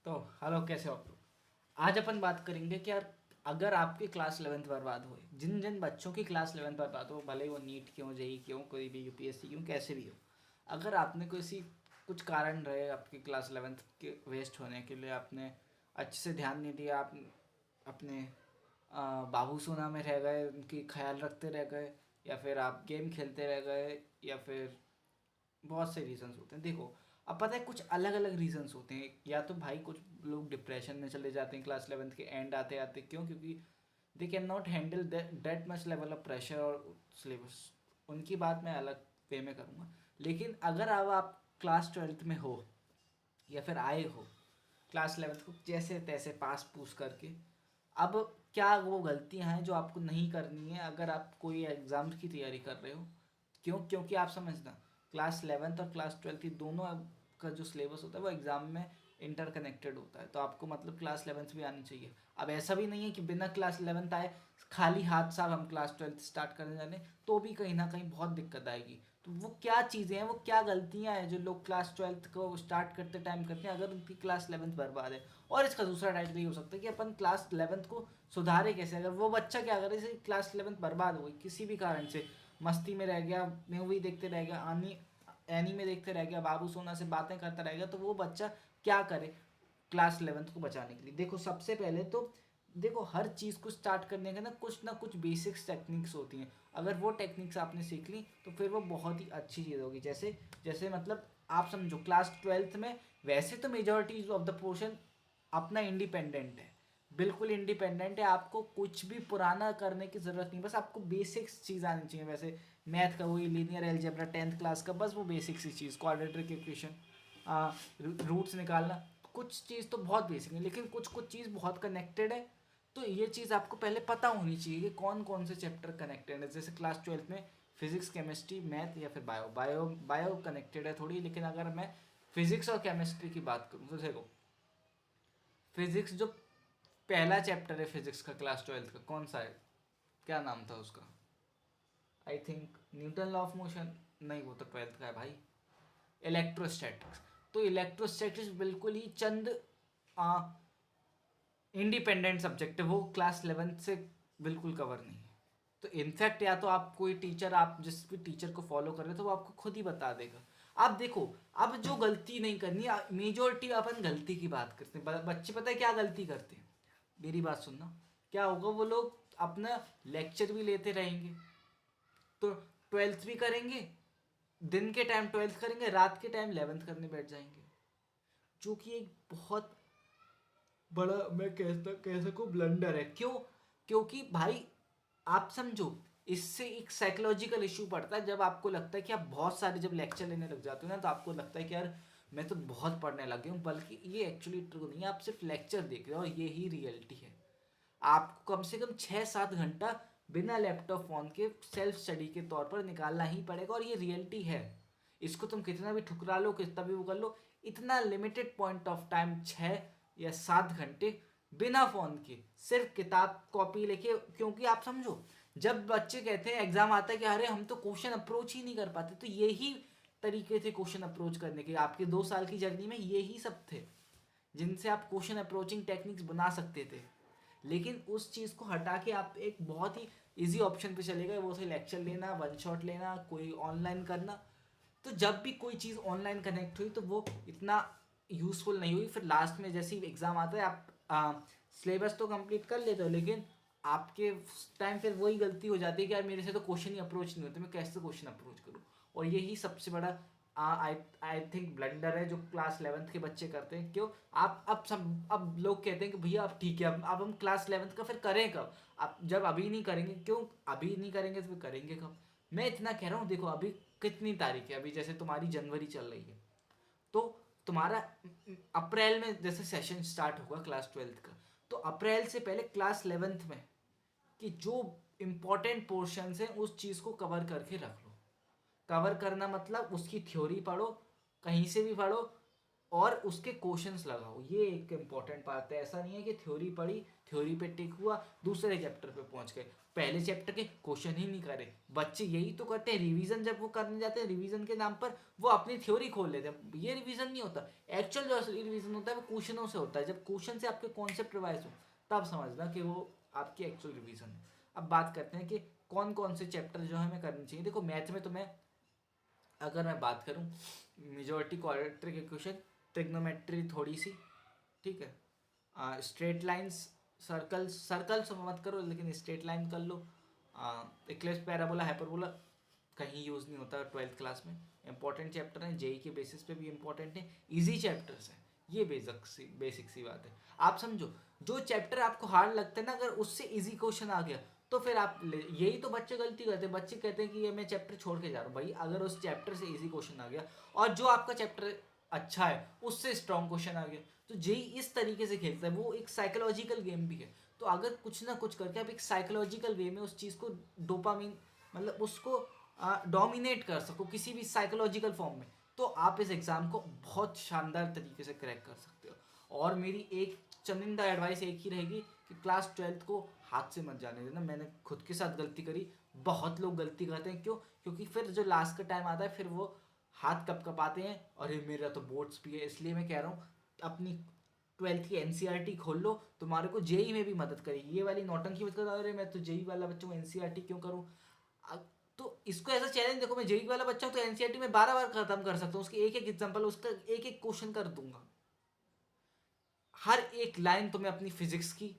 तो हेलो, कैसे हो आप लोग। आज अपन बात करेंगे कि यार, अगर आपकी क्लास 11th बर्बाद हो, जिन जिन बच्चों की क्लास 11th बर्बाद हो, भले ही वो नीट क्यों, जेई क्यों, कोई भी यूपीएससी क्यों, कैसे भी हो, अगर आपने किसी कुछ कारण रहे आपकी क्लास 11th के वेस्ट होने के लिए, आपने अच्छे से ध्यान नहीं दिया, आप अपने बाबू सोना में रह गए, उनकी ख्याल रखते रह गए, या फिर आप गेम खेलते रह गए, या फिर बहुत से रीजंस होते हैं। देखो, अब पता है कुछ अलग अलग रीजंस होते हैं। या तो भाई कुछ लोग डिप्रेशन में चले जाते हैं क्लास 11th के एंड आते आते, क्यों? क्योंकि they can not handle that much level of pressure और सिलेबस। उनकी बात मैं अलग वे में करूँगा। लेकिन अगर अब आप क्लास 12th में हो, या फिर आए हो क्लास 11th को जैसे तैसे पास पूस करके, अब क्या वो गलतियां हैं जो आपको नहीं करनी है अगर आप कोई एग्ज़ाम की तैयारी कर रहे हो? क्यों? क्योंकि आप समझना, क्लास 11th और क्लास 12th ये दोनों का जो सिलेबस होता है वो एग्ज़ाम में इंटरकनेक्टेड होता है। तो आपको मतलब क्लास 11th भी आनी चाहिए। अब ऐसा भी नहीं है कि बिना क्लास 11th आए खाली हाथ साहब हम क्लास 12th स्टार्ट करने जाने, तो भी कहीं ना कहीं बहुत दिक्कत आएगी। तो वो क्या चीज़ें हैं, वो क्या गलतियां हैं जो लोग क्लास 12th को स्टार्ट करते टाइम करते हैं अगर उनकी क्लास 11th बर्बाद है? और इसका दूसरा टाइटल ये हो सकता है कि अपन क्लास 11th को सुधारे कैसे। अगर वो बच्चा क्या करे, जैसे क्लास 11th बर्बाद हो गई किसी भी कारण से, मस्ती में रह गया, मूवी देखते रह गया, एनीमे देखते रह गया, बाबू सोना से बातें करता रह गया, तो वो बच्चा क्या करे क्लास 11th को बचाने के लिए? देखो, सबसे पहले तो देखो, हर चीज़ को स्टार्ट करने के ना कुछ बेसिक्स टेक्निक्स होती हैं। अगर वो टेक्निक्स आपने सीख ली तो फिर वो बहुत ही अच्छी चीज़ होगी। जैसे जैसे मतलब आप समझो क्लास 12th में वैसे तो मेजॉरिटी ऑफ द पोर्शन अपना इंडिपेंडेंट है, बिल्कुल इंडिपेंडेंट है। आपको कुछ भी पुराना करने की ज़रूरत नहीं, बस आपको बेसिक्स चीज़ आनी चाहिए। वैसे मैथ का वही लीनियर एलजेब्रा 10th क्लास का, बस वो बेसिक सी चीज़, क्वाड्रेटिक इक्वेशन, रूट्स निकालना, कुछ चीज़ तो बहुत बेसिक है, लेकिन कुछ कुछ चीज़ बहुत कनेक्टेड है। तो ये चीज़ आपको पहले पता होनी चाहिए कि कौन कौन से चैप्टर कनेक्टेड है। जैसे क्लास 12th में फिजिक्स, केमिस्ट्री, मैथ या फिर बायो कनेक्टेड है थोड़ी। लेकिन अगर मैं फिजिक्स और केमिस्ट्री की बात करूँ तो देखो, फिजिक्स जो पहला चैप्टर है फिजिक्स का क्लास 12th का, कौन सा है, क्या नाम था उसका? I think Newton law of motion. नहीं, वो तो 12th का है भाई। इलेक्ट्रोस्टैटिक्स। तो इलेक्ट्रोस्टैटिक्स बिल्कुल ही चंद इंडिपेंडेंट सब्जेक्ट है, वो क्लास 11th से बिल्कुल कवर नहीं है। तो इनफैक्ट या तो आप कोई टीचर, आप जिस भी टीचर को फॉलो कर रहे हो तो वो आपको खुद ही बता देगा। आप देखो, अब जो गलती नहीं करनी, मेजोरिटी अपन गलती की बात करते हैं, बच्चे पता है क्या गलती करते हैं? मेरी बात सुनना। क्या होगा, वो लोग अपना लेक्चर भी लेते रहेंगे, तो 12th भी करेंगे, दिन के टाइम 12th करेंगे, रात के टाइम 11th करने बैठ जाएंगे, जो कि एक बहुत बड़ा, मैं कह सकूँ, ब्लंडर है। क्यों? क्योंकि भाई आप समझो, इससे एक साइकोलॉजिकल इशू पड़ता है। जब आपको लगता है कि आप बहुत सारे जब लेक्चर लेने लग जाते हो ना, तो आपको लगता है कि यार मैं तो बहुत पढ़ने लग गया हूँ, बल्कि ये एक्चुअली ट्रू नहीं है। आप सिर्फ लेक्चर देख रहे हो और ये ही रियलिटी है। आपको कम से कम 6-7 घंटा बिना लैपटॉप फोन के सेल्फ स्टडी के तौर पर निकालना ही पड़ेगा, और ये रियलिटी है। इसको तुम कितना भी ठुकरा लो, कितना भी वो कर लो, इतना लिमिटेड पॉइंट ऑफ टाइम, 6 या 7 घंटे बिना फ़ोन के सिर्फ किताब कॉपी लेके। क्योंकि आप समझो, जब बच्चे कहते हैं एग्ज़ाम आता है कि अरे हम तो क्वेश्चन अप्रोच ही नहीं कर पाते, तो यही तरीके थे क्वेश्चन अप्रोच करने के। आपके 2 साल की जर्नी में यही सब थे जिनसे आप क्वेश्चन अप्रोचिंग टेक्निक्स बना सकते थे। लेकिन उस चीज़ को हटा के आप एक बहुत ही इजी ऑप्शन पे चले गए, वो थे लेक्चर लेना, वन शॉट लेना, कोई ऑनलाइन करना। तो जब भी कोई चीज़ ऑनलाइन कनेक्ट हुई तो वो इतना यूज़फुल नहीं हुई। फिर लास्ट में जैसे ही एग्ज़ाम आता है, आप सिलेबस तो कंप्लीट कर लेते हो, लेकिन आपके टाइम फिर वही गलती हो जाती है कि यार मेरे से तो क्वेश्चन ही अप्रोच नहीं होते, मैं कैसे क्वेश्चन अप्रोच करूँ? और यही सबसे बड़ा आई आई थिंक ब्लंडर है जो क्लास 11th के बच्चे करते हैं। क्यों? आप अब लोग कहते हैं कि भैया अब ठीक है, अब हम क्लास 11th का फिर करें कब? आप जब अभी नहीं करेंगे, क्यों अभी नहीं करेंगे तो फिर करेंगे कब? मैं इतना कह रहा हूँ, देखो अभी कितनी तारीख है, अभी जैसे तुम्हारी जनवरी चल रही है, तो तुम्हारा अप्रैल में जैसे सेशन स्टार्ट होगा क्लास 12th का, तो अप्रैल से पहले क्लास 11th में कि जो इम्पोर्टेंट पोर्शन है उस चीज़ को कवर करके रख लो। कवर करना मतलब उसकी थ्योरी पढ़ो, कहीं से भी पढ़ो, और उसके क्वेश्चंस लगाओ, ये एक इम्पॉर्टेंट बात है। ऐसा नहीं है कि थ्योरी पढ़ी, थ्योरी पे टिक हुआ, दूसरे चैप्टर पे पहुंच गए, पहले चैप्टर के क्वेश्चन ही नहीं करे। बच्चे यही तो करते हैं, रिवीजन जब वो करने जाते हैं, रिवीजन के नाम पर वो अपनी थ्योरी खोल लेते हैं। ये रिवीजन नहीं होता। एक्चुअल जो असली रिवीजन होता है वो क्वेश्चनों से होता है। जब क्वेश्चन से आपके कॉन्सेप्ट रिवाइज हो तब समझना कि वो आपकी एक्चुअल रिवीजन है। अब बात करते हैं कि कौन कौन से चैप्टर जो है हमें करने चाहिए। देखो मैथ में तो मैं, अगर मैं बात करूं, मेजॉरिटी क्वाड्रेटिक इक्वेशन, ट्रिग्नोमेट्री थोड़ी सी, ठीक है, स्ट्रेट लाइंस, सर्कल्स, सर्कल्स मत करो लेकिन स्ट्रेट लाइन कर लो। इक्लिप्स, पैराबोला, हाइपरबोला कहीं यूज़ नहीं होता 12th क्लास में। इंपॉर्टेंट चैप्टर हैं, जेई के बेसिस पे भी इंपॉर्टेंट है, इजी चैप्टर्स हैं, ये बेसिक सी बात है। आप समझो, जो चैप्टर आपको हार्ड लगता है ना, अगर उससे इजी क्वेश्चन आ गया तो फिर आप यही तो बच्चे गलती करते हैं। बच्चे कहते हैं कि ये मैं चैप्टर छोड़ के जा रहा हूँ। भाई अगर उस चैप्टर से इजी क्वेश्चन आ गया और जो आपका चैप्टर अच्छा है उससे स्ट्रॉन्ग क्वेश्चन आ गया, तो जेई इस तरीके से खेलता है। वो एक साइकोलॉजिकल गेम भी है। तो अगर कुछ ना कुछ करके आप एक साइकोलॉजिकल वे में उस चीज़ को डोपामीन, मतलब उसको डोमिनेट कर सको किसी भी साइकोलॉजिकल फॉर्म में, तो आप इस एग्ज़ाम को बहुत शानदार तरीके से क्रैक कर सकते हो। और मेरी एक चुनिंदा एडवाइस एक ही रहेगी कि क्लास 12th को हाथ से मत जाने देना। मैंने खुद के साथ गलती करी, बहुत लोग गलती करते हैं। क्यों? क्योंकि फिर जो लास्ट का टाइम आता है फिर वो हाथ कप आते हैं, और ये मेरा तो बोर्ड्स भी है। इसलिए मैं कह रहा हूँ अपनी 12th की एनसीईआरटी खोल लो, तुम्हारे को जेई में भी मदद करेगी। ये वाली नौटंकी मत करो, अरे मैं तो जेई वाला बच्चा हूँ एनसीईआरटी क्यों करूँ। तो इसको ऐसा चैलेंज देखो, मैं जेई वाला बच्चा हूँ तो एनसीईआरटी में 12 बार खत्म कर सकता हूँ, उसके एक एक एग्जाम्पल, उसका एक एक क्वेश्चन कर दूंगा। हर एक लाइन तुम्हें अपनी फिजिक्स की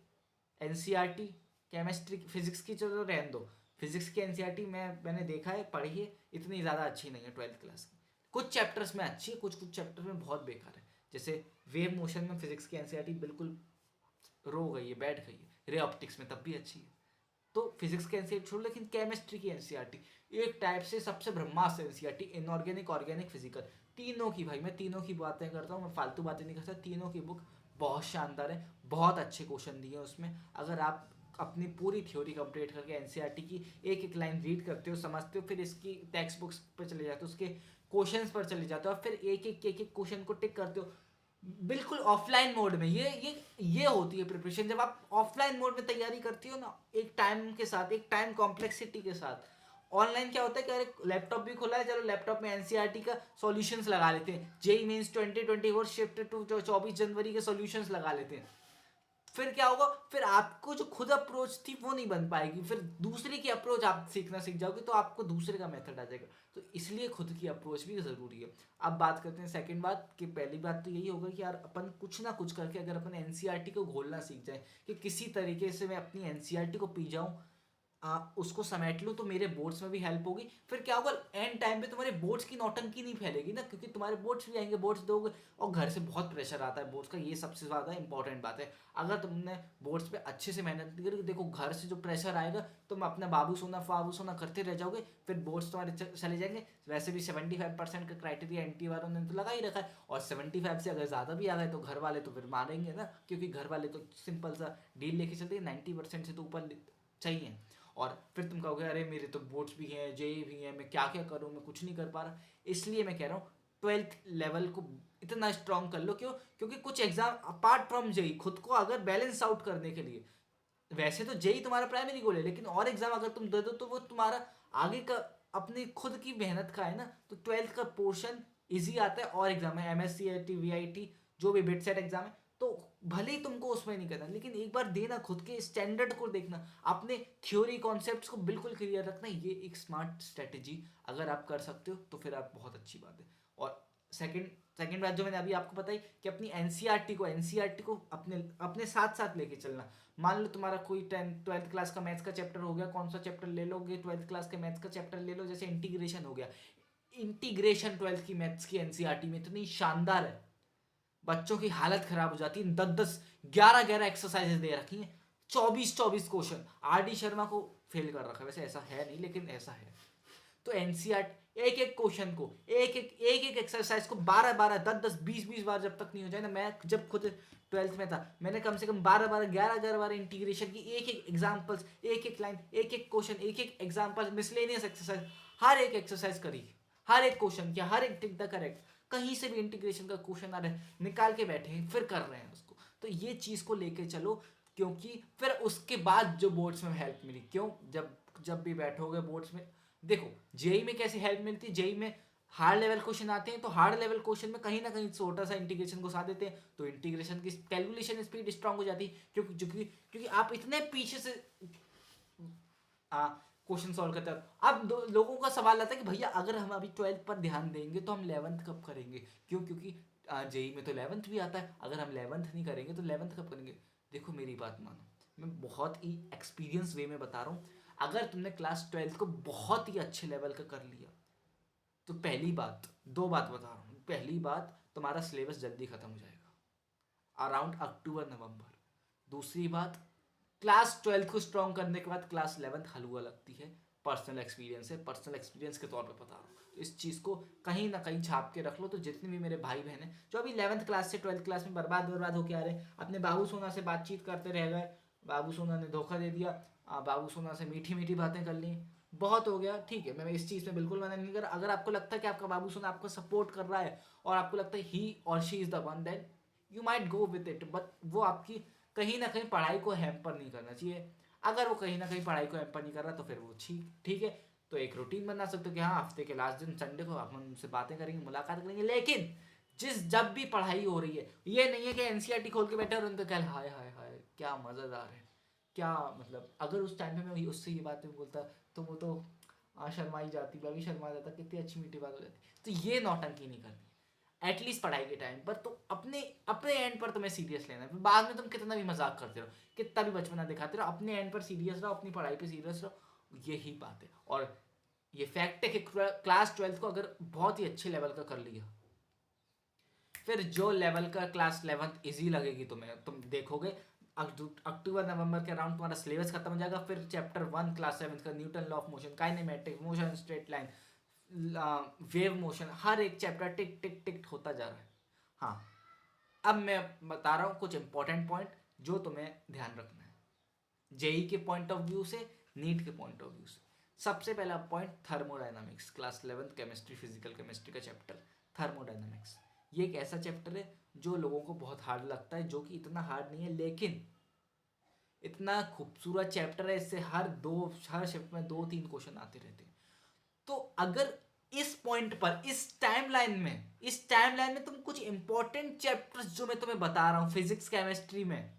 एनसीईआरटी, केमिस्ट्री, फिजिक्स की चलो रहने दो, फिजिक्स की एनसीईआरटी मैंने देखा है, पढ़ी है, इतनी ज़्यादा अच्छी नहीं है 12th क्लास की। कुछ चैप्टर्स में अच्छी है, कुछ कुछ चैप्टर्स में बहुत बेकार है। जैसे वेव मोशन में फिजिक्स की एनसीईआरटी बिल्कुल रो गई है, बैठ गई है। रे ऑप्टिक्स में तब भी अच्छी है। तो फिजिक्स की एनसीईआरटी छोड़ो, लेकिन केमिस्ट्री की एनसीईआरटी एक टाइप से सबसे ब्रह्मास्त्र एनसीईआरटी, इनऑर्गेनिक, ऑर्गेनिक, फिजिकल, तीनों की। भाई मैं तीनों की बातें करता हूँ, मैं फालतू बातें नहीं करता। तीनों की बुक बहुत शानदार है, बहुत अच्छे क्वेश्चन दिए हैं उसमें। अगर आप अपनी पूरी थ्योरी कंप्लीट करके एनसीईआरटी की एक एक लाइन रीड करते हो, समझते हो, फिर इसकी टेक्स्ट बुक्स पर चले जाते हो, उसके क्वेश्चंस पर चले जाते हो, और फिर एक एक क्वेश्चन को टिक करते हो बिल्कुल ऑफलाइन मोड में। ये होती है प्रिपरेशन, जब आप ऑफलाइन मोड में तैयारी करती हो ना, एक टाइम के साथ, एक टाइम कॉम्प्लेक्सिटी के साथ। ऑनलाइन क्या होता है कि अरे लैपटॉप भी खुला है, चलो लैपटॉप में एनसीईआरटी का सॉल्यूशंस लगा लेते हैं, जेई मींस 2024 शिफ्ट टू 24 जनवरी के सॉल्यूशंस लगा लेते हैं। फिर क्या होगा, फिर आपको जो खुद अप्रोच थी वो नहीं बन पाएगी, फिर दूसरे की अप्रोच आप सीखना सीख जाओगे, तो आपको दूसरे का मेथड आ जाएगा। तो इसलिए खुद की अप्रोच भी ज़रूरी है। अब बात करते हैं सेकंड बात, कि पहली बात तो यही होगा कि यार अपन कुछ ना कुछ करके अगर अपन एनसीईआरटी को घोलना सीख जाए, कि किसी तरीके से मैं अपनी एनसीईआरटी को पी जाऊँ, उसको समेट लूँ, तो मेरे बोर्ड्स में भी हेल्प होगी। फिर क्या होगा, एंड टाइम पे तुम्हारे बोर्ड्स की नौटंकी नहीं फैलेगी ना, क्योंकि तुम्हारे बोर्ड्स भी आएंगे, बोर्ड्स दोगे, और घर से बहुत प्रेशर आता है बोर्ड्स का, ये सबसे ज़्यादा इंपॉर्टेंट बात है। अगर तुमने बोर्ड्स पे अच्छे से मेहनत नहीं करी, देखो घर से जो प्रेशर आएगा, तुम अपना बाबू सोना करते रह जाओगे, फिर बोर्ड्स तुम्हारे चले जाएंगे। वैसे भी 75% का क्राइटेरिया एनटी वालों ने तो लगा ही रखा है, और 75 से अगर ज़्यादा भी आ गए तो घर वाले तो फिर मारेंगे ना, क्योंकि घर वाले तो सिंपल सा डील लेके चलते हैं, 90% से तो ऊपर चाहिए। और फिर तुम कहोगे अरे मेरे तो बोर्ड्स भी हैं, जेई भी हैं, मैं क्या क्या करूँ, मैं कुछ नहीं कर पा रहा। इसलिए मैं कह रहा हूँ 12th लेवल को इतना स्ट्रॉन्ग कर लो। क्यों? क्योंकि कुछ एग्जाम अपार्ट फ्रॉम जेई, खुद को अगर बैलेंस आउट करने के लिए, वैसे तो जेई तुम्हारा प्राइमरी गोल है, लेकिन और एग्जाम अगर तुम दे दो तो वो तुम्हारा आगे का अपनी खुद की मेहनत का है ना। तो 12th का पोर्शन इजी आता है, और एग्जाम है एमएससीआईटी, वीआईटी, जो भी बिट सेट एग्जाम है, तो भले ही तुमको उसमें नहीं करना, लेकिन एक बार देना, खुद के स्टैंडर्ड को देखना, अपने थ्योरी कॉन्सेप्ट्स को बिल्कुल क्लियर रखना। ये एक स्मार्ट स्ट्रेटेजी अगर आप कर सकते हो तो फिर आप बहुत अच्छी बात है। और सेकंड सेकंड बात जो मैंने अभी आपको बताई, कि अपनी एनसीईआरटी को अपने अपने साथ साथ लेके चलना। मान लो तुम्हारा कोई 12th क्लास का मैथ्स का चैप्टर हो गया, कौन सा चैप्टर ले लोगे, 12th क्लास के मैथ्स का चैप्टर ले लो, जैसे इंटीग्रेशन हो गया। इंटीग्रेशन 12th की मैथ्स की एनसीईआरटी में इतनी शानदार है, बच्चों की हालत खराब हो जाती है। 10 10 11 11 एक्सरसाइजेस दे रखी हैं, 24 क्वेश्चन। आर डी शर्मा को फेल कर रखा है, वैसे ऐसा है नहीं लेकिन ऐसा है। तो एनसीईआरटी एक एक क्वेश्चन को, एक एक एक्सरसाइज को 12 12 10 10 20 20 बार जब तक नहीं हो जाए ना। मैं जब खुद 12th में था, मैंने कम से कम 12 12 11 11 बार इंटीग्रेशन की, एक एक एग्जाम्पल्स, एक एक लाइन, एक एक क्वेश्चन, एक एक एग्जाम्पल, मिसलेनियस एक्सरसाइज, हर एक एक्सरसाइज करी, हर एक क्वेश्चन किया, हर एक टिक द करेक्ट। कहीं से भी इंटीग्रेशन का क्वेश्चन आ रहा है, निकाल के बैठे हैं, फिर कर रहे हैं उसको। तो ये चीज़ को लेके चलो, क्योंकि फिर उसके बाद जो बोर्ड्स में हेल्प मिली, क्यों, जब जब भी बैठोगे बोर्ड्स में, देखो जेई में कैसी हेल्प मिलती है, जेई में हार्ड लेवल क्वेश्चन आते हैं, तो हार्ड लेवल क्वेश्चन में कहीं ना कहीं छोटा सा इंटीग्रेशन घुसा देते हैं, तो इंटीग्रेशन की कैलकुलेशन स्पीड स्ट्रांग हो जाती है, क्योंकि आप इतने पीछे से क्वेश्चन सॉल्व करते हैं। अब लोगों का सवाल आता है कि भैया अगर हम अभी 12th पर ध्यान देंगे तो हम 11th कब करेंगे, क्यों, क्योंकि जेई में तो 11th भी आता है, अगर हम 11th नहीं करेंगे तो 11th कब करेंगे। देखो मेरी बात मानो, मैं बहुत ही एक्सपीरियंस वे में बता रहा हूँ, अगर तुमने क्लास 12th को बहुत ही अच्छे लेवल का कर लिया, तो पहली बात, दो बात बता रहा हूँ, पहली बात तुम्हारा सिलेबस जल्दी खत्म हो जाएगा अराउंड अक्टूबर नवंबर। दूसरी बात, क्लास 12th को स्ट्रॉन्ग करने के बाद क्लास 11th हलवा लगती है, पर्सनल एक्सपीरियंस है, पर्सनल एक्सपीरियंस के तौर पे बता रहा हूँ, तो इस चीज़ को कहीं ना कहीं छाप के रख लो। तो जितने भी मेरे भाई बहन हैं जो अभी 11th क्लास से 12th क्लास में बर्बाद होके आ रहे हैं, अपने बाबू सोना से बातचीत करते रह गए, बाबू सोना ने धोखा दे दिया, बाबू सोना से मीठी मीठी बातें कर ली, बहुत हो गया, ठीक है, मैं इस चीज़ में बिल्कुल मना नहीं कर रहा। अगर आपको लगता है कि आपका बाबू सोना आपको सपोर्ट कर रहा है और आपको लगता है ही और she is the one, then you might go with it, but वो आपकी कहीं ना कहीं पढ़ाई को हैम्पर नहीं करना चाहिए। अगर वो कहीं ना कहीं पढ़ाई को हैम्पर नहीं कर रहा तो फिर वो ठीक है, तो एक रूटीन बना सकते हो कि हाँ हफ्ते के लास्ट दिन संडे को हम उनसे बातें करेंगे, मुलाकात करेंगे, लेकिन जब भी पढ़ाई हो रही है, ये नहीं है कि एनसीईआरटी खोल के बैठे और उनका कल हाय हाय हाय क्या मज़ेदार है, क्या मतलब, अगर उस टाइम पे मैं उससे ये बातें बोलता तो वो तो शर्मा ही जाती, मैं भी शर्मा जाता, कितनी अच्छी मीठी बात हो जाती। तो ये नौटंकी नहीं करनी एटलीस्ट पढ़ाई के टाइम पर, तो अपने अपने एंड पर तुम्हें सीरियस लेना है। बाद में तुम कितना भी मजाक करते रहो, कितना भी बचपना दिखाते रहो, अपने एंड पर सीरियस रहो, अपनी पढ़ाई पे सीरियस रहो, यही बात है। और ये फैक्ट है कि क्लास 12th को अगर बहुत ही अच्छे लेवल का कर लिया, फिर जो लेवल का क्लास 11th इजी लगेगी तुम्हें, तुम देखोगे अक्टूबर नवंबर के अराउंड तुम्हारा सिलेबस खत्म हो जाएगा, फिर चैप्टर 1 क्लास 7 का Newton law of motion, kinematic motion, straight line, wave motion, हर एक चैप्टर टिक टिक टिक होता जा रहा है। हाँ, अब मैं बता रहा हूँ कुछ इंपॉर्टेंट पॉइंट जो तुम्हें ध्यान रखना है जेई के पॉइंट ऑफ व्यू से, नीट के पॉइंट ऑफ व्यू से। सबसे पहला point, thermodynamics, class 11th chemistry, physical chemistry का चैप्टर थर्मोडायनामिक्स। ये एक ऐसा चैप्टर है जो लोगों को बहुत हार्ड लगता है, जो कि इतना हार्ड नहीं है, लेकिन इतना खूबसूरत चैप्टर है, इससे हर शिफ्ट में 2-3 क्वेश्चन आते रहते हैं। तो अगर इस पॉइंट पर, इस टाइमलाइन में तुम कुछ इंपॉर्टेंट चैप्टर्स जो मैं तुम्हें बता रहा हूं फिजिक्स केमिस्ट्री में,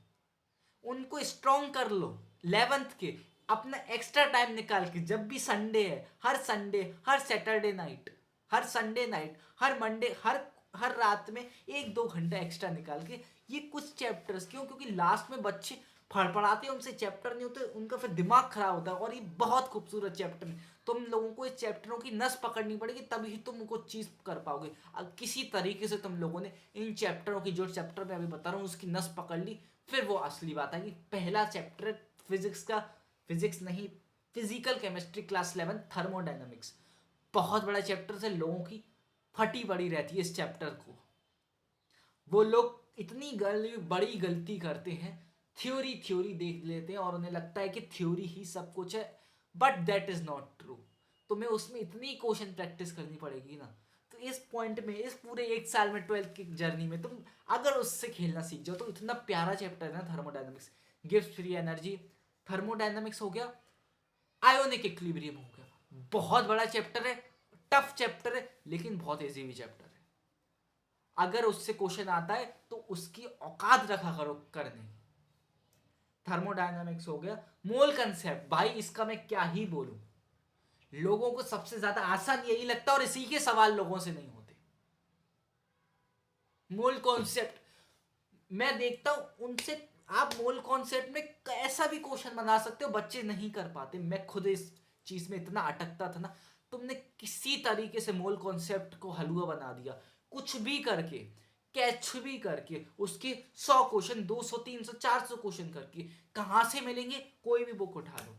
उनको स्ट्रॉन्ग कर लो 11th के, अपना एक्स्ट्रा टाइम निकाल के, जब भी संडे है, हर संडे, हर सैटरडे नाइट, हर संडे नाइट, हर मंडे, हर रात में 1-2 घंटा एक्स्ट्रा निकाल के ये कुछ चैप्टर्स, क्यों, क्योंकि लास्ट में बच्चे फड़फड़ाते हैं, उनसे चैप्टर नहीं होते, उनका फिर दिमाग खराब होता है, और ये बहुत खूबसूरत चैप्टर है। तुम लोगों को इस चैप्टरों की नस पकड़नी पड़ेगी, तभी तुम उनको चीज कर पाओगे। अब किसी तरीके से तुम लोगों ने इन चैप्टरों की, जो चैप्टर मैं अभी बता रहा हूँ, उसकी नस पकड़ ली, फिर वो असली बात है कि पहला चैप्टर फिजिक्स का, फिजिक्स नहीं, फिजिकल केमिस्ट्री क्लास 11 थर्मोडायनामिक्स, बहुत बड़ा चैप्टर से लोगों की फटी पड़ी रहती है इस चैप्टर को। वो लोग इतनी बड़ी गलती करते हैं, थ्योरी देख लेते हैं और उन्हें लगता है कि थ्योरी ही सब कुछ है, but that is not true. तुम्हें उसमें इतनी क्वेश्चन प्रैक्टिस करनी पड़ेगी ना, तो इस पॉइंट में, इस पूरे 1 साल में 12th की जर्नी में तुम अगर उससे खेलना सीख जाओ, तो इतना प्यारा चैप्टर है ना thermodynamics. Gives free energy, thermodynamics हो गया, आयोनिक इक्विलिब्रियम हो गया, बहुत बड़ा चैप्टर है, टफ चैप्टर है, लेकिन बहुत इजी भी चैप्टर है। अगर उससे क्वेश्चन आता है तो उसकी औकात रखा करो करने। थर्मोडायनामिक्स हो गया, मोल कंसेप्ट, भाई इसका मैं क्या ही बोलूं, लोगों को सबसे ज्यादा आसान यही लगता है और इसी के सवाल लोगों से नहीं होते। मोल कॉन्सेप्ट मैं देखता हूं उनसे, आप मोल कॉन्सेप्ट में कैसा भी क्वेश्चन बना सकते हो, बच्चे नहीं कर पाते। मैं खुद इस चीज में इतना अटकता था ना, तुमने किसी तरीके से मोल कॉन्सेप्ट को हलवा बना दिया, कुछ भी करके, कैच भी करके, उसके 100 क्वेश्चन, 200, 300, 400 क्वेश्चन करके, कहां से मिलेंगे, कोई भी बुक उठा लो,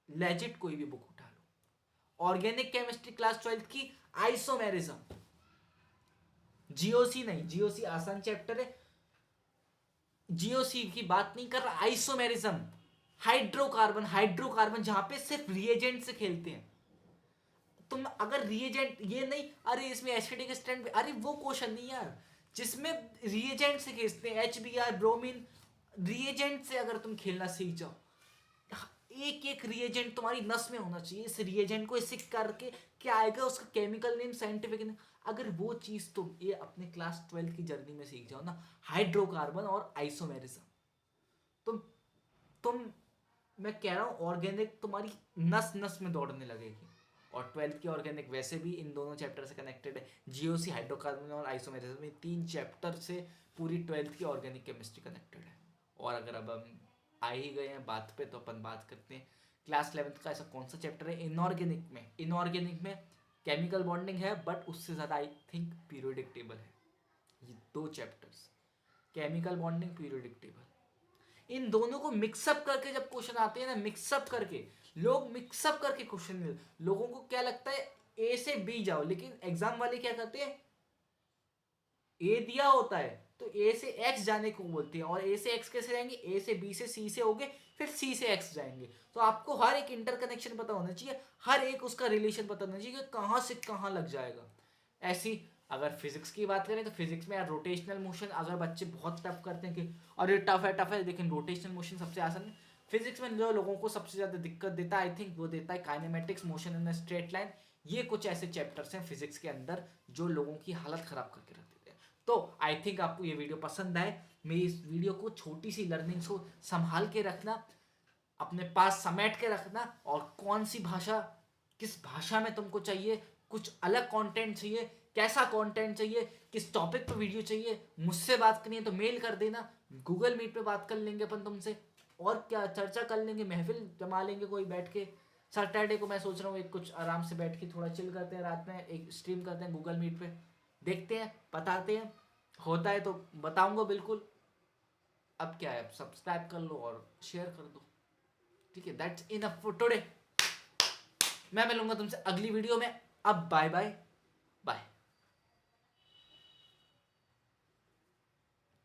लेजिट कोई भी बुक उठा लो, ऑर्गेनिक केमिस्ट्री क्लास 12th की, आइसोमेरिज्म, जीओसी नहीं, जीओसी आसान चैप्टर है, जीओसी की बात नहीं कर रहा, आइसोमेरिज्म, हाइड्रोकार्बन जहां पे सिर्फ रिएजेंट से खेलते हैं, तुम अगर रिएजेंट ये नहीं, अरे इसमें एसिडिक स्ट्रेंथ, अरे वो क्वेश्चन नहीं यार जिसमें रिएजेंट से खींचते हैं, HBr ब्रोमीन, रिएजेंट से अगर तुम खेलना सीख जाओ, एक एक रिएजेंट तुम्हारी नस में होना चाहिए, इस रिएजेंट को इसे करके क्या आएगा, उसका केमिकल नेम, साइंटिफिक नेम, अगर वो चीज तुम ये अपने क्लास 12 की जर्नी में सीख जाओ ना, हाइड्रोकार्बन और आइसोमेरिज्म, तुम तुम मैं कह रहा हूँ ऑर्गेनिक तुम्हारी नस नस में दौड़ने लगेगी। और 12th की ऑर्गेनिक वैसे भी इन दोनों चैप्टर से कनेक्टेड है, जीओसी, हाइड्रोकार्बन और आइसोमेरिज्म, में 3 चैप्टर से पूरी 12th की ऑर्गेनिक केमिस्ट्री कनेक्टेड है। और अगर अब हम आ ही गए हैं बात पे, तो अपन बात करते हैं क्लास 11th का ऐसा कौन सा चैप्टर है इनऑर्गेनिक में। इनऑर्गेनिक में केमिकल बॉन्डिंग है, बट उससे ज़्यादा आई थिंक पीरियोडिक टेबल है। ये 2 chapters, chemical bonding, periodic table, इन दोनों को मिक्सअप करके जब क्वेश्चन आते हैं ना, मिक्सअप करके लोग मिक्सअप करके क्वेश्चन, लोगों को क्या लगता है ए से बी जाओ, लेकिन एग्जाम वाले क्या करते हैं, ए दिया होता है तो ए से एक्स जाने को बोलते हैं, और ए से एक्स कैसे जाएंगे, ए से बी से सी से हो गए, फिर सी से एक्स जाएंगे। तो आपको हर एक इंटरकनेक्शन पता होना चाहिए, हर एक उसका रिलेशन पता होना चाहिए कि कहाँ से कहाँ लग जाएगा। ऐसी अगर फिजिक्स की बात करें तो फिजिक्स में यार रोटेशनल मोशन, अगर बच्चे बहुत टफ करते हैं कि अरे टफ है, लेकिन रोटेशनल मोशन सबसे आसान है। फिजिक्स में जो लोगों को सबसे ज़्यादा दिक्कत देता है आई थिंक वो देता है kinematics, motion in straight line. ये कुछ ऐसे चैप्टर्स हैं फिजिक्स के अंदर जो लोगों की हालत ख़राब करके रख देते हैं। तो आई थिंक आपको ये वीडियो पसंद आए। मेरी इस वीडियो को, छोटी सी लर्निंग्स को संभाल के रखना, अपने पास समेट के रखना, और कौन सी भाषा, किस भाषा में तुमको चाहिए, कुछ अलग कंटेंट चाहिए, कैसा कंटेंट चाहिए, किस टॉपिक पे वीडियो चाहिए, मुझसे बात करनी है तो मेल कर देना, गूगल मीट पे बात कर लेंगे अपन तुमसे, और क्या चर्चा कर लेंगे, महफिल जमा लेंगे कोई बैठ के। सैटरडे को मैं सोच रहा हूँ एक कुछ आराम से बैठ के थोड़ा चिल करते हैं, रात में एक स्ट्रीम करते हैं गूगल मीट पे, देखते हैं, बताते हैं, होता है तो बताऊंगा बिल्कुल। अब क्या है, अब सब्सक्राइब कर लो और शेयर कर दो, ठीक है। That's enough for today. मैं मिलूंगा तुमसे अगली वीडियो में। अब बाय बाय।